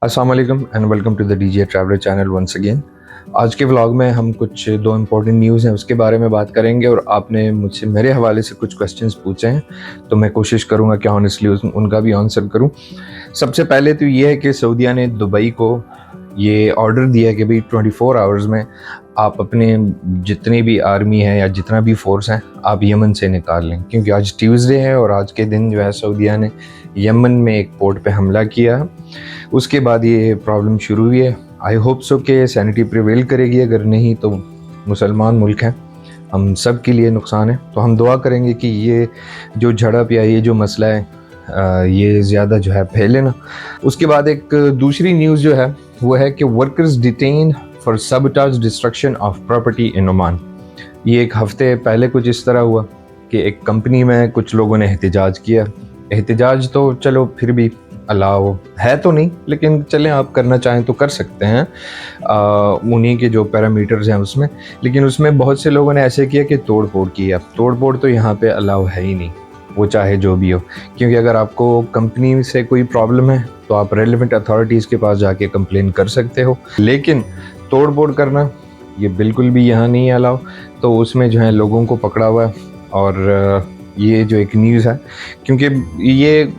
अस्सलाम वालेकुम and welcome to the DJ traveller channel once again. आज के व्लॉग में हम कुछ दो इम्पोर्टेंट न्यूज़ हैं उसके बारे में बात करेंगे और आपने मुझसे मेरे हवाले से कुछ क्वेश्चंस पूछे हैं तो मैं कोशिश करूंगा कि ऑनेस्टली उनका भी आंसर करूं। सबसे पहले तो ये है कि सऊदीया ने दुबई को ये ऑर्डर दिया कि भाई 24 आवर्स में आप अपने जितनी भी आर्मी है या जितना भी फोर्स है आप यमन से निकाल लें, क्योंकि आज ट्यूसडे है और आज के दिन जो है सऊदीया ने यमन में एक पोर्ट पे हमला किया है। उसके बाद ये प्रॉब्लम शुरू हुई है। आई होप सो कि सैनिटी प्रिवेल करेगी, अगर नहीं तो मुसलमान मुल्क हैं, हम सब के लिए नुकसान है। तो हम दुआ करेंगे कि ये जो झड़प या ये जो मसला है ये ज़्यादा जो है फैले ना। उसके बाद एक दूसरी न्यूज़ जो है वो है कि workers detain for sabotage destruction of property in Oman. ये एक हफ्ते पहले कुछ इस तरह हुआ कि एक कंपनी में कुछ लोगों ने एहतजाज किया। एहतजाज तो चलो फिर भी अलाउ है तो नहीं, लेकिन चलें आप करना चाहें तो कर सकते हैं उन्हीं के जो पैरामीटर्स हैं उसमें। लेकिन उसमें बहुत से लोगों ने ऐसे किया कि तोड़ फोड़ किया। तोड़ फोड़ तो यहाँ पे अलाउ है ही नहीं, वो चाहे जो भी हो, क्योंकि अगर आपको कंपनी से कोई प्रॉब्लम है तो आप रेलिवेंट अथॉरिटीज़ के पास जाके कंप्लेन कर सकते हो, लेकिन तोड़ फोड़ करना ये बिल्कुल भी यहाँ नहीं अलाउ। तो उसमें जो है लोगों को पकड़ा हुआ है। और ये जो एक न्यूज़ है, क्योंकि ये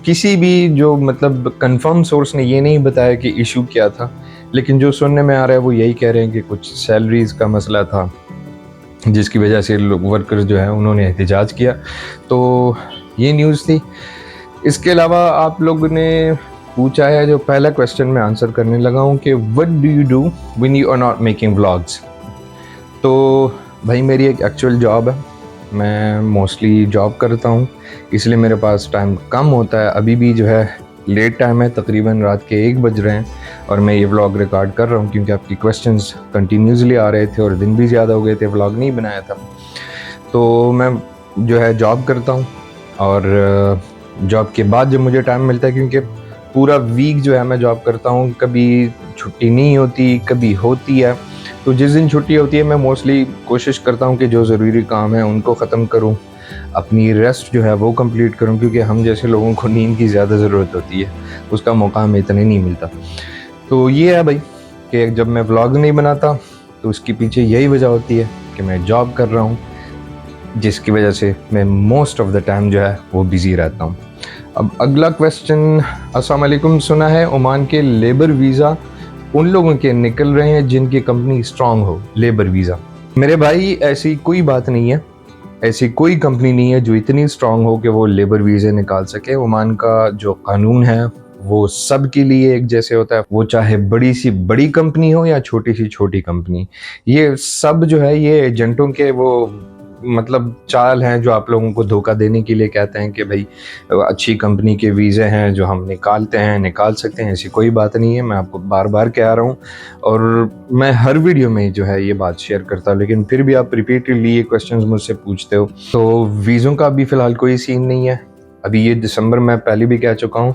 किसी भी जो मतलब कंफर्म सोर्स ने ये नहीं बताया कि इशू क्या था, लेकिन जो सुनने में आ रहा है वो यही कह रहे हैं कि कुछ सैलरीज का मसला था जिसकी वजह से वर्कर्स जो है उन्होंने एहतजाज किया। तो ये न्यूज़ थी। इसके अलावा आप लोगों ने पूछा है, जो पहला क्वेश्चन मैं आंसर करने लगा हूँ कि what do you do when you are not making vlogs. तो भाई मेरी एक एक्चुअल जॉब है, मैं मोस्टली जॉब करता हूँ, इसलिए मेरे पास टाइम कम होता है। अभी भी जो है लेट टाइम है, तकरीबन रात के 1 बज रहे हैं और मैं ये व्लॉग रिकॉर्ड कर रहा हूँ क्योंकि आपकी क्वेश्चंस कंटिन्यूसली आ रहे थे और दिन भी ज़्यादा हो गए थे, व्लॉग नहीं बनाया था। तो मैं जो है जॉब करता हूँ और जॉब के बाद जब मुझे टाइम मिलता है, क्योंकि पूरा वीक जो है मैं जॉब करता हूँ, कभी छुट्टी नहीं होती कभी होती है। तो जिस दिन छुट्टी होती है मैं मोस्टली कोशिश करता हूँ कि जो ज़रूरी काम है उनको ख़त्म करूँ, अपनी रेस्ट जो है वो कंप्लीट करूँ, क्योंकि हम जैसे लोगों को नींद की ज़्यादा ज़रूरत होती है, उसका मौका हमें इतने नहीं मिलता। तो ये है भाई कि जब मैं व्लॉग नहीं बनाता तो उसके पीछे यही वजह होती है कि मैं जॉब कर रहा हूँ, जिसकी वजह से मैं मोस्ट ऑफ द टाइम जो है वो बिज़ी रहता हूँ। अब अगला क्वेश्चन, अस्सलाम वालेकुम, सुना है ओमान के लेबर वीज़ा उन लोगों के निकल रहे हैं जिनकी कंपनी स्ट्रांग हो, लेबर वीज़ा। मेरे भाई ऐसी कोई बात नहीं है, ऐसी कोई कंपनी नहीं है जो इतनी स्ट्रांग हो कि वो लेबर वीज़े निकाल सके। ओमान का जो कानून है वो सब के लिए एक जैसे होता है, वो चाहे बड़ी सी बड़ी कंपनी हो या छोटी सी छोटी कंपनी। ये सब जो है ये एजेंटों के वो मतलब चाल हैं जो आप लोगों को धोखा देने के लिए कहते हैं कि भाई अच्छी कंपनी के वीज़े हैं जो हम निकाल सकते हैं। ऐसी कोई बात नहीं है, मैं आपको बार बार कह रहा हूँ और मैं हर वीडियो में जो है ये बात शेयर करता हूँ, लेकिन फिर भी आप रिपीटेडली ये क्वेश्चंस मुझसे पूछते हो। तो वीज़ों का अभी फ़िलहाल कोई सीन नहीं है। अभी ये दिसंबर, मैं पहले भी कह चुका हूँ,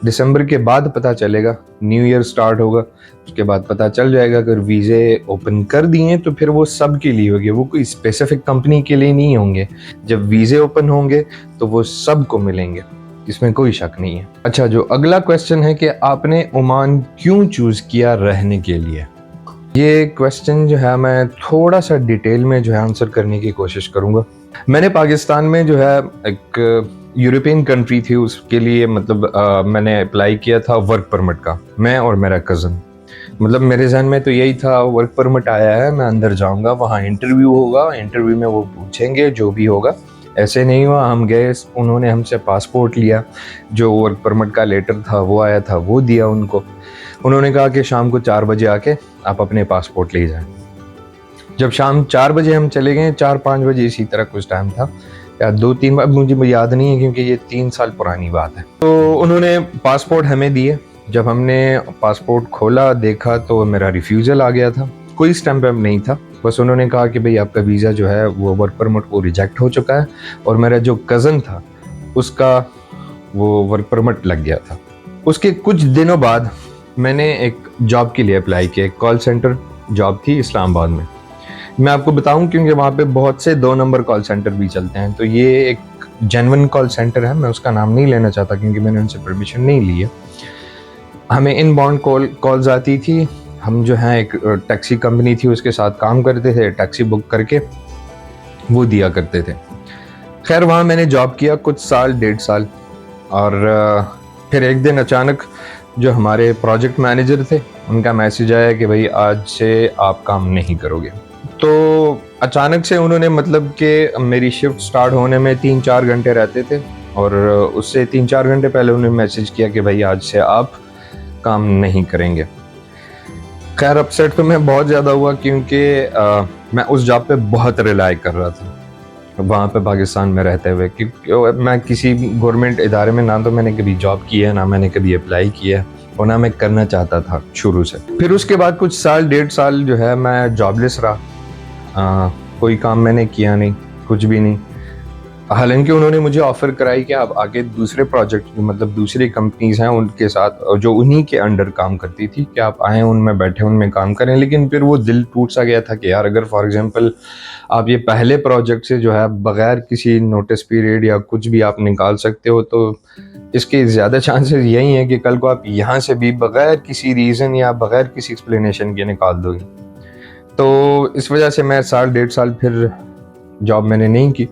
दिसंबर के बाद पता चलेगा, न्यू ईयर स्टार्ट होगा, उसके बाद पता चल जाएगा। अगर वीज़े ओपन कर दिए तो फिर वो सब के लिए होंगे, वो कोई स्पेसिफिक कंपनी के लिए नहीं होंगे। जब वीज़े ओपन होंगे तो वो सबको मिलेंगे, इसमें कोई शक नहीं है। अच्छा, जो अगला क्वेश्चन है कि आपने ओमान क्यों चूज़ किया रहने के लिए, ये क्वेश्चन जो है मैं थोड़ा सा डिटेल में जो है आंसर करने की कोशिश करूँगा। मैंने पाकिस्तान में जो है एक यूरोपियन कंट्री थी, उसके लिए मतलब मैंने अप्लाई किया था वर्क परमिट का, मैं और मेरा कज़न। मतलब मेरे जहन में तो यही था, वर्क परमिट आया है, मैं अंदर जाऊंगा, वहाँ इंटरव्यू होगा, इंटरव्यू में वो पूछेंगे जो भी होगा। ऐसे नहीं हुआ, हम गए, उन्होंने हमसे पासपोर्ट लिया, जो वर्क परमिट का लेटर था वो आया था, वो दिया उनको। उन्होंने कहा कि शाम को 4 बजे आके आप अपने पासपोर्ट ले जाएं। जब शाम 4 बजे हम चले गए, 4-5 बजे इसी तरह कुछ टाइम था, या 2-3 बार, मुझे याद नहीं है क्योंकि ये 3 साल पुरानी बात है। तो उन्होंने पासपोर्ट हमें दिए। जब हमने पासपोर्ट खोला देखा तो मेरा रिफ्यूज़ल आ गया था, कोई स्टैम्प नहीं था, बस उन्होंने कहा कि भाई आपका वीज़ा जो है वो वर्क परमिट वो रिजेक्ट हो चुका है। और मेरा जो कज़न था उसका वो वर्क परमिट लग गया था। उसके कुछ दिनों बाद मैंने एक जॉब के लिए अप्लाई किया, एक कॉल सेंटर जॉब थी इस्लामाबाद में। मैं आपको बताऊं क्योंकि वहाँ पे बहुत से 2 नंबर कॉल सेंटर भी चलते हैं, तो ये एक जेन्युइन कॉल सेंटर है, मैं उसका नाम नहीं लेना चाहता क्योंकि मैंने उनसे परमिशन नहीं ली है। हमें इनबाउंड कॉल्स आती थी। हम जो है एक टैक्सी कंपनी थी उसके साथ काम करते थे, टैक्सी बुक करके वो दिया करते थे। खैर वहाँ मैंने जॉब किया कुछ साल, 1.5 साल, और फिर एक दिन अचानक जो हमारे प्रोजेक्ट मैनेजर थे उनका मैसेज आया कि भाई आज से आप काम नहीं करोगे। तो अचानक से उन्होंने मतलब कि मेरी शिफ्ट स्टार्ट होने में 3-4 घंटे रहते थे, और उससे 3-4 घंटे पहले उन्होंने मैसेज किया कि भाई आज से आप काम नहीं करेंगे। खैर अपसेट तो मैं बहुत ज़्यादा हुआ, क्योंकि मैं उस जॉब पे बहुत रिलाई कर रहा था वहाँ पे पाकिस्तान में रहते हुए, क्योंकि मैं किसी गवर्नमेंट इदारे में ना तो मैंने कभी जॉब की है, ना मैंने कभी अप्लाई किया है, और ना मैं करना चाहता था शुरू से। फिर उसके बाद कुछ साल, 1.5 साल जो है मैं जॉबलेस रहा। कोई काम मैंने किया नहीं, कुछ भी नहीं। हालांकि उन्होंने मुझे ऑफ़र कराई कि आप आगे दूसरे प्रोजेक्ट, मतलब दूसरी कंपनीज हैं उनके साथ जो उन्हीं के अंडर काम करती थी, कि आप आएँ उनमें बैठे उनमें काम करें। लेकिन फिर वो दिल टूट सा गया था कि यार अगर फॉर एग्जांपल आप ये पहले प्रोजेक्ट से जो है बगैर किसी नोटिस पीरियड या कुछ भी आप निकाल सकते हो, तो इसके ज़्यादा चांसेस यही हैं कि कल को आप यहाँ से भी बगैर किसी रीज़न या बगैर किसी एक्सप्लेनेशन के निकाल दोगे। तो इस वजह से मैं साल, 1.5 साल फिर जॉब मैंने नहीं की।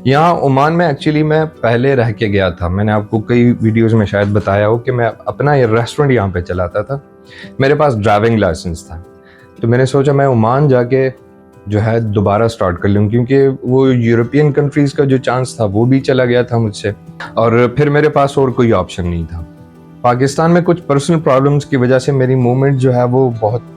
यहाँ ओमान में एक्चुअली मैं पहले रह के गया था। मैंने आपको कई वीडियोस में शायद बताया हो कि मैं अपना ये रेस्टोरेंट यहाँ पे चलाता था। मेरे पास ड्राइविंग लाइसेंस था, तो मैंने सोचा मैं ओमान जाके जो है दोबारा स्टार्ट कर लूँ, क्योंकि वो यूरोपियन कंट्रीज़ का जो चांस था वो भी चला गया था मुझसे, और फिर मेरे पास और कोई ऑप्शन नहीं था। पाकिस्तान में कुछ पर्सनल प्रॉब्लम्स की वजह से मेरी मूवमेंट जो है वो बहुत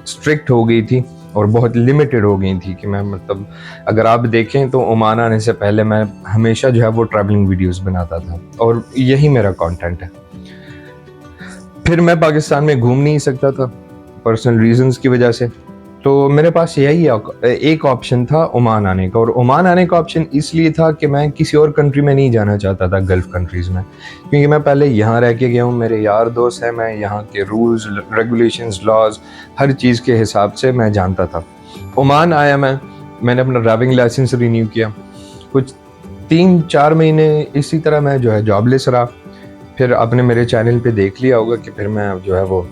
स्ट्रिक्ट हो गई थी और बहुत लिमिटेड हो गई थी, कि मैं मतलब अगर आप देखें तो ओमान आने से पहले मैं हमेशा जो है वो ट्रैवलिंग वीडियोस बनाता था, और यही मेरा कंटेंट है। फिर मैं पाकिस्तान में घूम नहीं सकता था पर्सनल रीजंस की वजह से, तो मेरे पास यही एक ऑप्शन था ओमान आने का। और ओमान आने का ऑप्शन इसलिए था कि मैं किसी और कंट्री में नहीं जाना चाहता था, गल्फ़ कंट्रीज़ में, क्योंकि मैं पहले यहाँ रह के गया हूँ, मेरे यार दोस्त हैं, मैं यहाँ के रूल्स रेगुलेशंस लॉज हर चीज़ के हिसाब से मैं जानता था। ओमान आया मैंने अपना ड्राइविंग लाइसेंस रिन्यू किया। कुछ 3-4 महीने इसी तरह मैं जो है जॉबलेस रहा। फिर आपने मेरे चैनल पे देख लिया होगा कि फिर मैं जो है वो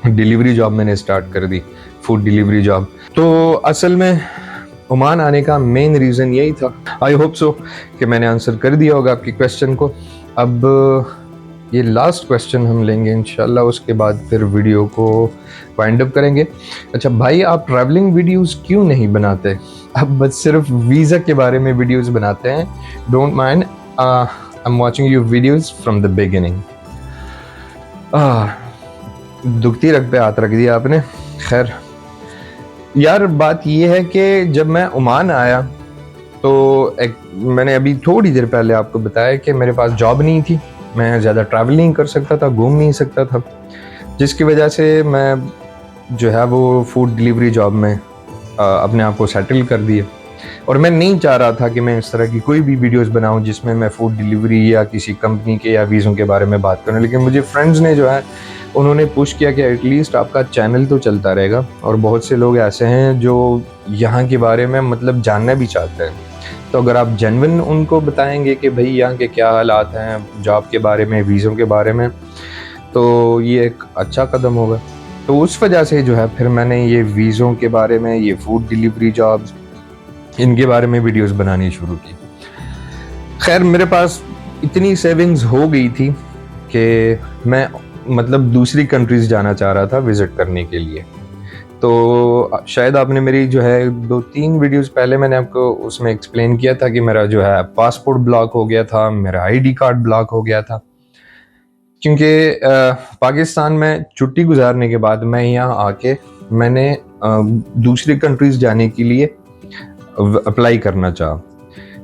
डिलीवरी जॉब मैंने स्टार्ट कर दी, फूड डिलीवरी जॉब। तो असल में ओमान आने का मेन रीज़न यही था। आई होप सो कि मैंने आंसर कर दिया होगा आपके क्वेश्चन को। अब ये लास्ट क्वेश्चन हम लेंगे इंशाल्लाह, उसके बाद फिर वीडियो को वाइंड अप करेंगे। अच्छा भाई, आप ट्रैवलिंग वीडियोस क्यों नहीं बनाते? अब बस सिर्फ वीज़ा के बारे में वीडियोस बनाते हैं। Don't mind, I am watching your videos from the beginning. दुखती रग पे हाथ रख दिया आपने। खैर यार, बात ये है कि जब मैं ओमान आया तो मैंने अभी थोड़ी देर पहले आपको बताया कि मेरे पास जॉब नहीं थी, मैं ज़्यादा ट्रैवल नहीं कर सकता था, घूम नहीं सकता था, जिसकी वजह से मैं जो है वो फूड डिलीवरी जॉब में अपने आप को सेटल कर दिया। और मैं नहीं चाह रहा था कि मैं इस तरह की कोई भी वीडियोस बनाऊं जिसमें मैं फूड डिलीवरी या किसी कंपनी के या वीज़ों के बारे में बात करूं। लेकिन मुझे फ्रेंड्स ने जो है उन्होंने पुश किया कि एटलीस्ट आपका चैनल तो चलता रहेगा, और बहुत से लोग ऐसे हैं जो यहाँ के बारे में मतलब जानना भी चाहते हैं। तो अगर आप जेन्युइन उनको बताएंगे कि भाई यहाँ के क्या हालात हैं जॉब के बारे में, वीज़ों के बारे में, तो ये एक अच्छा कदम होगा। तो उस वजह से जो है फिर मैंने ये वीज़ों के बारे में, ये फूड डिलीवरी जॉब्स, इनके बारे में वीडियोस बनानी शुरू की। खैर मेरे पास इतनी सेविंग्स हो गई थी कि मैं मतलब दूसरी कंट्रीज़ जाना चाह रहा था विज़िट करने के लिए। तो शायद आपने मेरी जो है 2-3 वीडियोस पहले मैंने आपको उसमें एक्सप्लेन किया था कि मेरा जो है पासपोर्ट ब्लॉक हो गया था, मेरा आईडी कार्ड ब्लॉक हो गया था, क्योंकि पाकिस्तान में छुट्टी गुजारने के बाद मैं यहाँ आके मैंने दूसरी कंट्रीज़ जाने के लिए अप्लाई करना चाहा।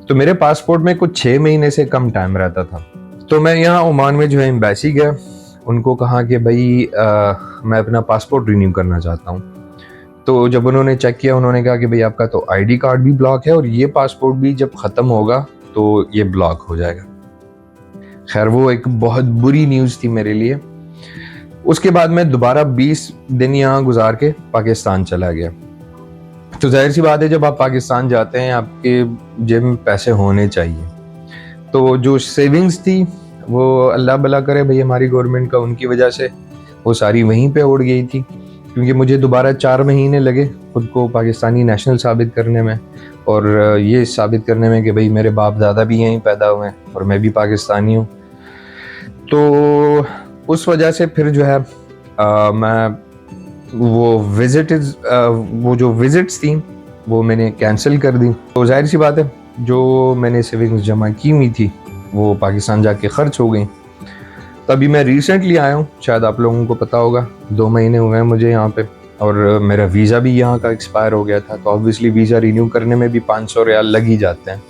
तो मेरे पासपोर्ट में कुछ 6 महीने से कम टाइम रहता था। तो मैं यहाँ ओमान में जो है एम्बेसी गया, उनको कहा कि भाई मैं अपना पासपोर्ट रिन्यू करना चाहता हूँ। तो जब उन्होंने चेक किया, उन्होंने कहा कि भाई आपका तो आईडी कार्ड भी ब्लॉक है और ये पासपोर्ट भी जब ख़त्म होगा तो ये ब्लॉक हो जाएगा। खैर वो एक बहुत बुरी न्यूज़ थी मेरे लिए। उसके बाद मैं दोबारा 20 दिन यहाँ गुजार के पाकिस्तान चला गया। तो जाहिर सी बात है, जब आप पाकिस्तान जाते हैं आपके जेब में पैसे होने चाहिए। तो जो सेविंग्स थी वो अल्लाह भला करे भाई हमारी गवर्नमेंट का, उनकी वजह से वो सारी वहीं पे उड़ गई थी, क्योंकि मुझे दोबारा 4 महीने लगे खुद को पाकिस्तानी नेशनल साबित करने में, और ये साबित करने में कि भाई मेरे बाप दादा भी यहीं पैदा हुए हैं और मैं भी पाकिस्तानी हूँ। तो उस वजह से फिर जो है मैं वो जो विजिट्स थी वो मैंने कैंसिल कर दी। तो जाहिर सी बात है जो मैंने सेविंग्स जमा की हुई थी वो पाकिस्तान जाके ख़र्च हो गई। तभी मैं रिसेंटली आया हूँ, शायद आप लोगों को पता होगा, 2 महीने हुए हैं मुझे यहाँ पे, और मेरा वीज़ा भी यहाँ का एक्सपायर हो गया था, तो ऑब्वियसली वीज़ा रिन्यू करने में भी 500 रियाल लग ही जाते हैं।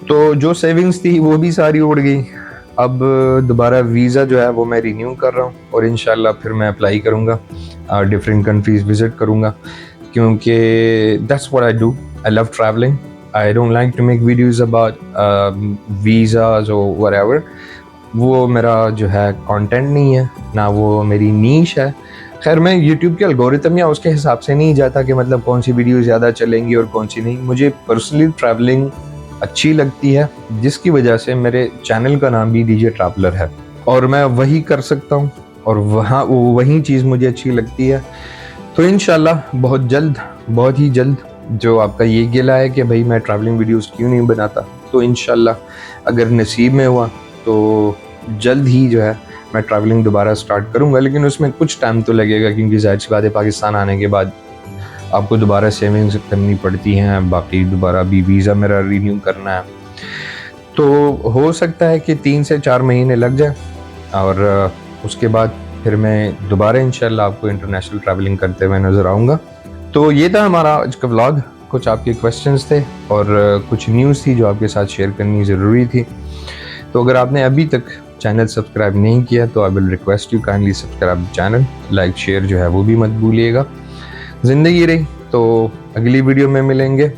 तो जो सेविंग्स थी वो भी सारी उड़ गई। अब दोबारा वीज़ा जो है वो मैं रिन्यू कर रहा हूँ, और इंशाल्लाह फिर मैं अप्लाई करूँगा, डिफरेंट कंट्रीज़ विज़िट करूँगा, क्योंकि that's what I do. I love travelling. I don't like to make videos about visas और व्हाटएवर। वो मेरा जो है कंटेंट नहीं है, ना वो मेरी नीश है। खैर मैं यूट्यूब के एल्गोरिथम या उसके हिसाब से नहीं जाता कि मतलब कौन सी वीडियो ज़्यादा चलेंगी और कौन सी नहीं। मुझे पर्सनली ट्रैवलिंग अच्छी लगती है, जिसकी वजह से मेरे चैनल का नाम भी डीजे ट्रैवलर है, और मैं वही कर सकता हूँ, और वही चीज़ मुझे अच्छी लगती है। तो इंशाल्लाह बहुत ही जल्द जो आपका ये गिला है कि भाई मैं ट्रैवलिंग वीडियोस क्यों नहीं बनाता, तो इंशाल्लाह अगर नसीब में हुआ तो जल्द ही जो है मैं ट्रैवलिंग दोबारा स्टार्ट करूँगा। लेकिन उसमें कुछ टाइम तो लगेगा, क्योंकि ज़ाहिर सी बात है पाकिस्तान आने के बाद आपको दोबारा सेविंग्स करनी पड़ती हैं, बाकी दोबारा भी वीज़ा मेरा रिन्यू करना है। तो हो सकता है कि 3 से 4 महीने लग जाए, और उसके बाद फिर मैं दोबारा इंशाल्लाह आपको इंटरनेशनल ट्रैवलिंग करते हुए नज़र आऊँगा। तो ये था हमारा आज का व्लॉग। कुछ आपके क्वेश्चंस थे और कुछ न्यूज़ थी जो आपके साथ शेयर करनी ज़रूरी थी। तो अगर आपने अभी तक चैनल सब्सक्राइब नहीं किया तो I will request you kindly subscribe the channel, like share जो है वो भी मत भूलिएगा। ज़िंदगी रही तो अगली वीडियो में मिलेंगे,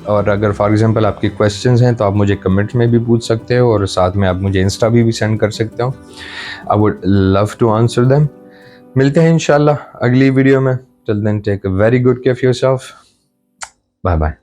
और अगर फॉर एग्जांपल आपके क्वेश्चंस हैं तो आप मुझे कमेंट में भी पूछ सकते हो, और साथ में आप मुझे इंस्टा भी सेंड कर सकते हो। I would love to answer them. मिलते हैं इंशाल्लाह अगली वीडियो में। Till then take a very good care of yourself. Bye bye.